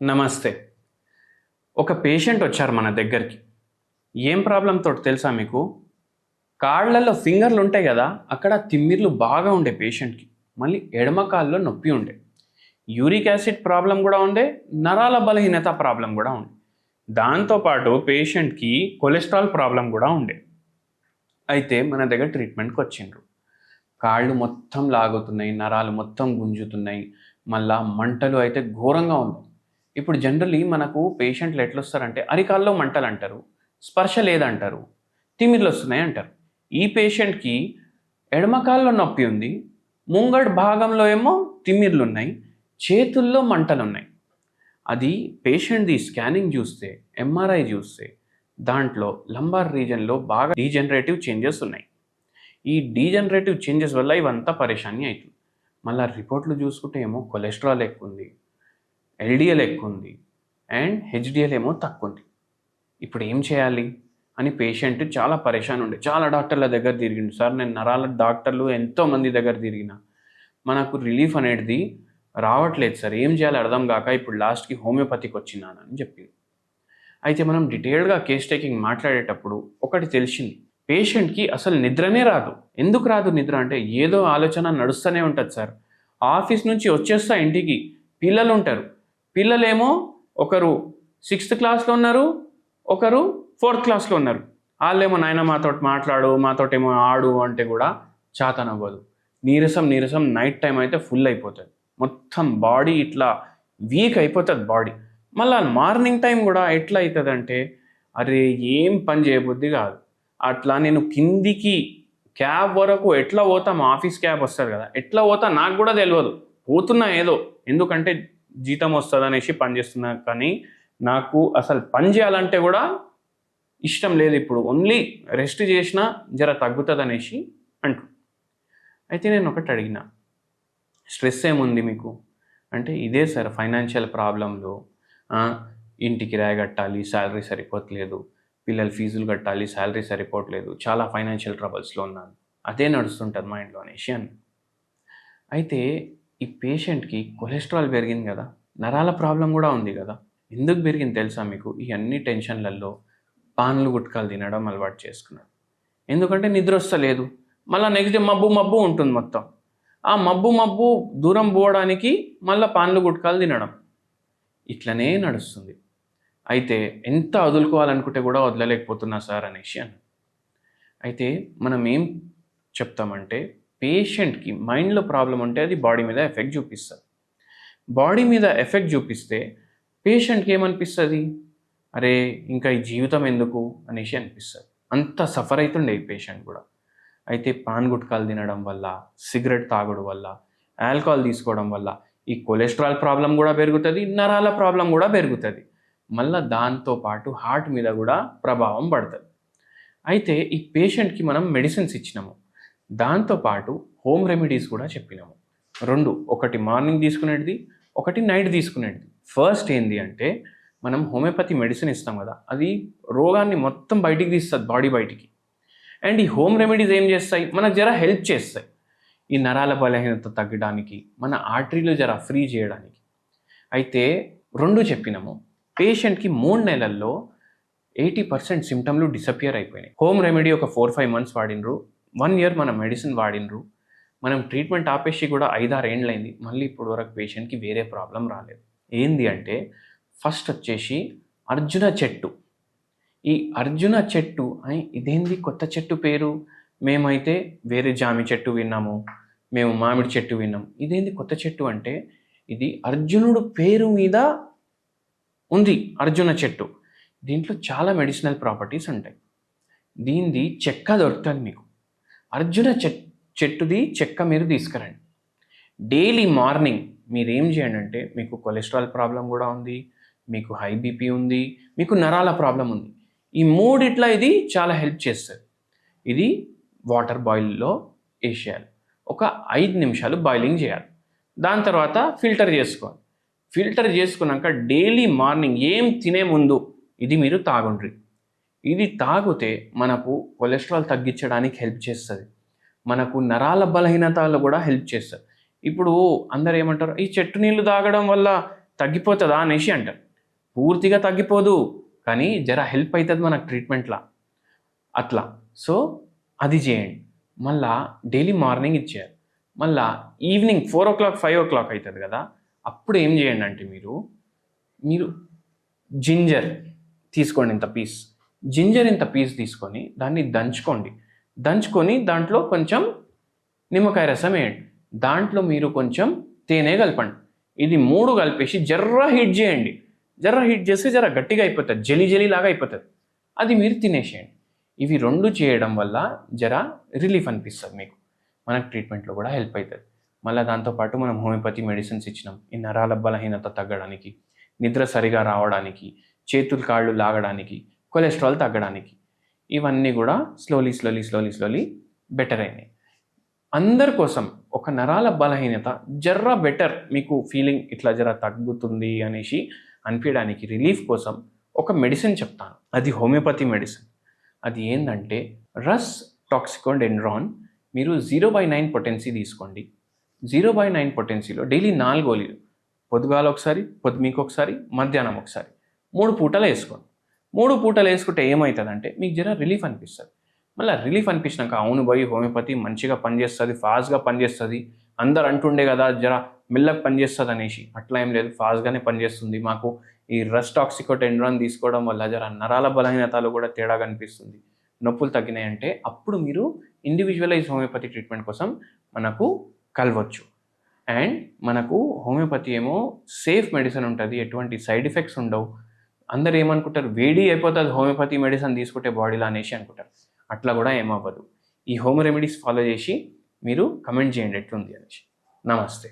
నమస్తే. ఒక పేషెంట్ వచ్చారు మన దగ్గరికి. ఏం ప్రాబ్లంతో తెలుసా మీకు? కాళ్ళల్లో ఫింగర్లు ఉంటాయి కదా, అక్కడ తిమ్మిర్లు బాగా ఉండే పేషెంట్కి. మళ్ళీ ఎడమ కాల్లో నొప్పి ఉండే. యూరిక్ యాసిడ్ ప్రాబ్లం కూడా ఉండే, నరాల బలహీనత ప్రాబ్లం కూడా ఉండే. దాంతోపాటు పేషెంట్కి కొలెస్ట్రాల్ ప్రాబ్లం కూడా ఉండే. అయితే మన దగ్గర ట్రీట్మెంట్కి వచ్చిండ్రు. కాళ్ళు మొత్తం లాగుతున్నాయి, నరాలు మొత్తం గుంజుతున్నాయి, మళ్ళా మంటలు అయితే ఘోరంగా ఉన్నాయి. ఇప్పుడు జనరల్లీ మనకు పేషెంట్లు ఎట్లొస్తారంటే అరికాల్లో మంటలు అంటారు, స్పర్శ లేదంటారు, తిమ్మిర్లు వస్తున్నాయి అంటారు. ఈ పేషెంట్కి ఎడమకాల్లో నొప్పి ఉంది, ముంగడు భాగంలో ఏమో తిమ్మిర్లు ఉన్నాయి, చేతుల్లో మంటలు ఉన్నాయి. అది పేషెంట్ది స్కానింగ్ చూస్తే, ఎంఆర్ఐ చూస్తే దాంట్లో లంబార్ రీజన్లో బాగా డీజనరేటివ్ చేంజెస్ ఉన్నాయి. ఈ డీజనరేటివ్ చేంజెస్ వల్ల ఇవంతా పరేషాని అవుతుంది. మళ్ళీ రిపోర్ట్లు చూసుకుంటే ఏమో కొలెస్ట్రాల్ ఎక్కువ ఉంది, ఎల్డిఎల్ ఎక్కువ ఉంది, అండ్ హెచ్డిఎల్ ఏమో తక్కువ ఉంది. ఇప్పుడు ఏం చేయాలి అని పేషెంట్ చాలా పరేషాన్ ఉండే. చాలా డాక్టర్ల దగ్గర తిరిగిండు. సార్ నేను నరాల డాక్టర్లు ఎంతోమంది దగ్గర తిరిగిన, మనకు రిలీఫ్ అనేది రావట్లేదు సార్, ఏం చేయాలో అర్థం కాక ఇప్పుడు లాస్ట్కి హోమియోపతికి వచ్చినానని చెప్పింది. అయితే మనం డీటెయిల్డ్గా కేస్ టేకింగ్ మాట్లాడేటప్పుడు ఒకటి తెలిసింది, పేషెంట్కి అసలు నిద్రనే రాదు. ఎందుకు రాదు నిద్ర అంటే ఏదో ఆలోచన నడుస్తూనే ఉంటుంది సార్. ఆఫీస్ నుంచి వచ్చేస్తా ఇంటికి, పిల్లలు ఉంటారు, పిల్లలేమో ఒకరు 6th క్లాస్లో ఉన్నారు, ఒకరు 4th క్లాస్లో ఉన్నారు. వాళ్ళేమో నాయన మాతో మాట్లాడు, మాతోటేమో ఆడు అంటే కూడా చాతనవ్వదు. నీరసం నైట్ టైం అయితే ఫుల్ అయిపోతుంది, మొత్తం బాడీ ఇట్లా వీక్ అయిపోతుంది బాడీ. మళ్ళీ మార్నింగ్ టైం కూడా ఎట్లా అవుతుంది అంటే అరే ఏం పని చేయబుద్ధి కాదు. అట్లా నేను కిందికి క్యాబ్ వరకు ఎట్లా పోతా, మా ఆఫీస్ క్యాబ్ వస్తుంది కదా, ఎట్లా పోతా నాకు కూడా తెలియదు, పోతున్నా ఏదో ఎందుకంటే జీతం వస్తుంది అనేసి పని చేస్తున్నా. కానీ నాకు అసలు పని చేయాలంటే కూడా ఇష్టం లేదు. ఇప్పుడు ఓన్లీ రెస్ట్ చేసినా జర తగ్గుతుంది అనేసి అంటూ. అయితే నేను ఒకటి అడిగిన, స్ట్రెస్ ఏముంది మీకు అంటే ఇదే సార్ ఫైనాన్షియల్ ప్రాబ్లంలో, ఇంటికి కిరాయి కట్టాలి, శాలరీ సరిపోవట్లేదు, పిల్లల ఫీజులు కట్టాలి, శాలరీ సరిపోవట్లేదు, చాలా ఫైనాన్షియల్ ట్రబుల్స్లో ఉన్నాను, అదే నడుస్తుంటుంది మైండ్లో అనేసి అని. అయితే ఈ పేషెంట్కి కొలెస్ట్రాల్ పెరిగింది కదా, నరాల ప్రాబ్లం కూడా ఉంది కదా. ఎందుకు పెరిగింది తెలుసా మీకు? ఈ అన్ని టెన్షన్లలో పాన్లు గుట్కాలు తినడం అలవాటు చేసుకున్నాడు. ఎందుకంటే నిద్ర వస్తలేదు, మళ్ళీ నెక్స్ట్ డే మబ్బు ఉంటుంది మొత్తం. ఆ మబ్బు దూరం పోవడానికి మళ్ళీ పాన్లు గుట్కాలు తినడం, ఇట్లనే నడుస్తుంది. అయితే ఎంత వదులుకోవాలనుకుంటే కూడా వదలలేకపోతున్నా సార్ అనేసి అని. అయితే మనం ఏం చెప్తామంటే పేషెంట్కి మైండ్లో ప్రాబ్లం ఉంటే అది బాడీ మీద ఎఫెక్ట్ చూపిస్తుంది. బాడీ మీద ఎఫెక్ట్ చూపిస్తే పేషెంట్కి ఏమనిపిస్తుంది, అరే ఇంకా ఈ జీవితం ఎందుకు అనేసి అనిపిస్తుంది. అంత సఫర్ అవుతుండే ఈ పేషెంట్ కూడా. అయితే పాన్ గుట్కాలు తినడం వల్ల, సిగరెట్ తాగడం వల్ల, ఆల్కహాల్ తీసుకోవడం వల్ల ఈ కొలెస్ట్రాల్ ప్రాబ్లం కూడా పెరుగుతుంది, నరాల ప్రాబ్లం కూడా పెరుగుతుంది. మళ్ళీ దాంతోపాటు హార్ట్ మీద కూడా ప్రభావం పడుతుంది. అయితే ఈ పేషెంట్కి మనం మెడిసిన్స్ ఇచ్చినాము, దాంతోపాటు హోమ్ రెమెడీస్ కూడా చెప్పినాము. 2, ఒకటి మార్నింగ్ తీసుకునేది, ఒకటి నైట్ తీసుకునేది. ఫస్ట్ ఏంది అంటే మనం హోమియోపతి మెడిసిన్ ఇస్తాం కదా, అది రోగాన్ని మొత్తం బయటికి తీస్తుంది, బాడీ బయటికి. అండ్ ఈ హోమ్ రెమెడీస్ ఏం చేస్తాయి, మనకు జర హెల్ప్ చేస్తాయి ఈ నరాల బలహీనత తగ్గడానికి, మన ఆర్టరీలు జర ఫ్రీ చేయడానికి. అయితే 2 చెప్పినాము. పేషెంట్కి 3 నెలల్లో 80% సిమ్టమ్లు డిసపియర్ అయిపోయినాయి. హోమ్ రెమెడీ ఒక 4-5 మంత్స్ వాడినరు, 1 year మన మెడిసిన్ వాడినరు. మనం ట్రీట్మెంట్ ఆపేసి కూడా 5-6 ఏండ్లైంది, మళ్ళీ ఇప్పుడు వరకు పేషెంట్కి వేరే ప్రాబ్లం రాలేదు. ఏంది అంటే ఫస్ట్ వచ్చేసి అర్జున చెట్టు. ఈ అర్జున చెట్టు అని ఇదేంది కొత్త చెట్టు పేరు, మేమైతే వేరే జామి చెట్టు విన్నాము, మేము మామిడి చెట్టు విన్నాం, ఇదేంది కొత్త చెట్టు అంటే ఇది అర్జునుడు పేరు మీద ఉంది అర్జున చెట్టు. దీంట్లో చాలా మెడిసినల్ ప్రాపర్టీస్ ఉంటాయి. దీనిది చెక్క దొరుకుతుంది మీకు. అర్జున చెట్టుది చెక్క మీరు తీసుకురండి. డైలీ మార్నింగ్ మీరు ఏం చేయండి అంటే, మీకు కొలెస్ట్రాల్ ప్రాబ్లం కూడా ఉంది, మీకు హై బీపీ ఉంది, మీకు నరాల ప్రాబ్లం ఉంది, ఈ 3 ఇది చాలా హెల్ప్ చేస్తుంది. ఇది వాటర్ బాయిల్లో వేసేయాలి, ఒక 5 నిమిషాలు బాయిలింగ్ చేయాలి, దాని తర్వాత ఫిల్టర్ చేసుకోవాలి. ఫిల్టర్ చేసుకున్నాక డైలీ మార్నింగ్ ఏం తినే ముందు ఇది మీరు తాగుండ్రి. ఇది తాగితే మనకు కొలెస్ట్రాల్ తగ్గించడానికి హెల్ప్ చేస్తుంది, మనకు నరాల బలహీనతలో కూడా హెల్ప్ చేస్తుంది. ఇప్పుడు అందరు ఏమంటారు, ఈ చెట్టు నీళ్ళు తాగడం వల్ల తగ్గిపోతుందా అనేసి అంటారు. పూర్తిగా తగ్గిపోదు, కానీ జర హెల్ప్ అవుతుంది మనకు ట్రీట్మెంట్లా అట్లా. సో అది చేయండి. మళ్ళా డైలీ మార్నింగ్ ఇచ్చేయాలి. మళ్ళా ఈవినింగ్ 4 o'clock 5 o'clock అవుతుంది కదా, అప్పుడు ఏం చేయండి అంటే మీరు జింజర్ తీసుకోండి, ఇంత పీస్ తీసుకొని దాన్ని దంచుకొని దాంట్లో కొంచెం నిమ్మకాయ రసం వేయండి. దాంట్లో మీరు కొంచెం తేనె కలపండి. ఇది 3 కలిపేసి జర్ర హీట్ చేయండి. జర్ర హీట్ చేస్తే జర గట్టిగా అయిపోతుంది, జెలీ లాగా అయిపోతుంది. అది మీరు తినేసేయండి. ఇవి 2 చేయడం వల్ల జర రిలీఫ్ అనిపిస్తుంది మీకు, మనకు ట్రీట్మెంట్లో కూడా హెల్ప్ అవుతుంది. మళ్ళీ దాంతోపాటు మనం హోమియోపతి మెడిసిన్స్ ఇచ్చినాం ఈ నరాల బలహీనత తగ్గడానికి, నిద్ర సరిగా రావడానికి, చేతులు కాళ్ళు లాగడానికి, కొలెస్ట్రాల్ తగ్గడానికి. ఇవన్నీ కూడా స్లోలీ బెటర్ అయినాయి. అందరి కోసం ఒక నరాల బలహీనత జర్ర బెటర్ మీకు ఫీలింగ్ ఇట్లా జర తగ్గుతుంది అనేసి అనిపించడానికి రిలీఫ్ కోసం ఒక మెడిసిన్ చెప్తాను. అది హోమియోపతి మెడిసిన్. అది ఏంటంటే రస్ టాక్సికోడెండ్రాన్. మీరు 0/9 పొటెన్సీ తీసుకోండి. 0/9 పొటెన్సీలో డైలీ 4 గోళీలు, పొద్దుగాల ఒకసారి, పొద్దుమీకు ఒకసారి, మధ్యాహ్నం ఒకసారి, 3 పూటలు వేసుకోండి. 3 పూటలు వేసుకుంటే ఏమవుతుందంటే మీకు జర రిలీఫ్ అనిపిస్తుంది. మళ్ళీ రిలీఫ్ అనిపించినాక అవును పోయి హోమియోపతి మంచిగా పనిచేస్తుంది, ఫాస్ట్గా పనిచేస్తుంది, అందరు అంటుండే కదా జర మెల్లగా పనిచేస్తుంది అనేసి. అట్లా ఏం లేదు, ఫాస్ట్గానే పనిచేస్తుంది. మాకు ఈ రస్ టాక్సికోడెండ్రాన్ తీసుకోవడం వల్ల జర నరాల బలహీనతలు కూడా తేడా కనిపిస్తుంది, నొప్పులు తగ్గినాయంటే అప్పుడు మీరు ఇండివిజువలైజ్ హోమియోపతి ట్రీట్మెంట్ కోసం మనకు కలవచ్చు. అండ్ మనకు హోమియోపతి ఏమో సేఫ్ మెడిసిన్ ఉంటుంది, ఎటువంటి సైడ్ ఎఫెక్ట్స్ ఉండవు. అందరు ఏమనుకుంటారు, వేడి అయిపోతుంది హోమియోపతి మెడిసిన్ తీసుకుంటే బాడీలో అనేసి అనుకుంటారు. అట్లా కూడా ఏమవ్వదు. ఈ హోమ్ రెమెడీస్ ఫాలో చేసి మీరు కమెంట్ చేయండి ఎట్లుంది అనేసి. నమస్తే.